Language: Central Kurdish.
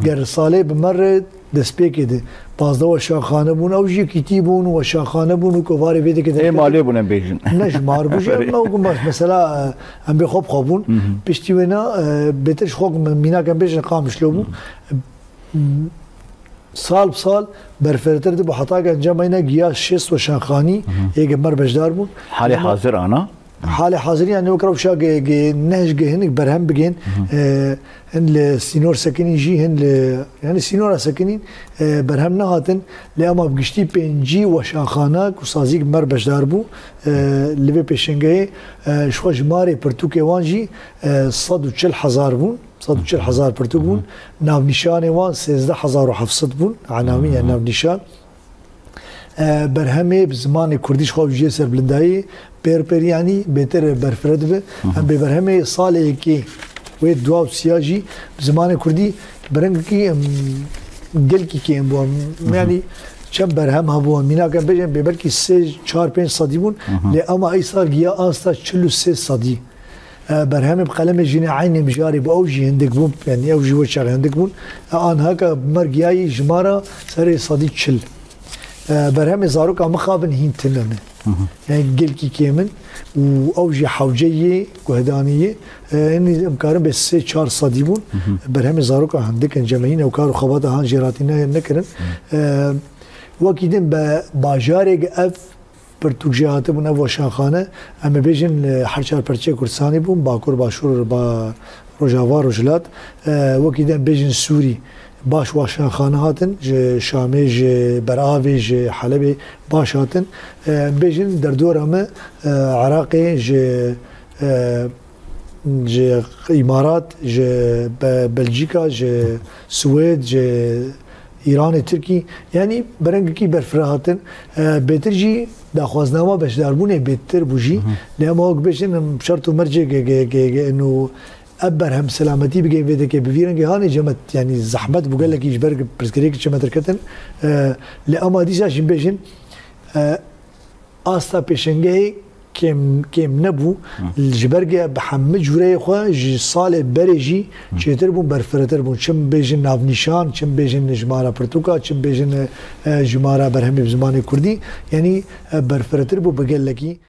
گر ساله بمر دست پیکده بازده و شاخانه بون او جی کتی بون و شاخانه بون و کواری ویده که ای مالی بونن بیشن نش مار بوشه نه گم بس مثلا هم به خوب خوابون پشتی ونا بهترش خوب مینا کم بیشن قامش لو بو سال بسال برفرتر ده بحطاق انجام اینا گیاه شست و شاخانی یک مر بجدار بون حال حاضر آنا حال حاضر يعني وكرو شا نهج هنك برهم بجين هن لسينور ساكنين جي هن يعني سينور ساكنين برهم نهاتن لأما بقشتي بينجي وشاخانك وصازيك مر بجدار بو لبي بيشنجي شو جماري برتوكي وانجي صدو تشل حزار بون صدو تشل حزار برتو بون ناو نشاني وان 13700 بون عناوين يعني ناو نشان برهمه بزمان کردیش خواب جیه سر بلندایی پر یعنی بهتر برفرد به هم به برهمه سالی که و دو سیاجی بزمان کردی برنگ کی گل کی ام بو یعنی چند برهم ها بو مینا کم بجن به بلکی 3-4-5 صدی بون لی اما ای سال گیا آستا 43 صدی برهم بقلم جین عین مجاری با اوجی هندک بون یعنی اوجی و چاق هندک بون آنها که مرگیای جمارا سر صدی 40 برهم زاروك مخابن هين تنمه يعني قلكي كيمن واوجي حوجيه وهدانيه اني امكارن بس 4 صديبون برهم زاروك عندك جمعين او كارو خباطه هان جيراتينا نكرن وكيدن باجاري اف برتوجيات بون ابو شاخانه اما بيجن حرشار برچه كرساني بون باكور باشور با روجاوا روجلات وكيدن بيجن سوري باش واشان خانه هاتن شامي براوي حلبي باش هاتن بيجن در دور اما عراقي امارات بلجيكا سويد ايران تركي يعني برنگكي برفره هاتن بهترجي داخوازنامه بشداربونه بهتر بوجي لما هوك بيجن بشرط مرجع انه ابر هم سلامتی بگیم ویده که بفیرن که هانی جمعت یعنی زحمت بقول لك يجبر برسكريك جمعت ركتن لأما ديسا شين بيجن آستا پیشنگه كم نبو الجبرجة بحمد جوري خوا جي صالح بريجي چيتر بون برفرتر بون چم بيجن ناف نشان چم بيجن جمارا پرتوكا چم بيجن جمارا برهمي بزمان كردي يعني برفرتر بو بقول لك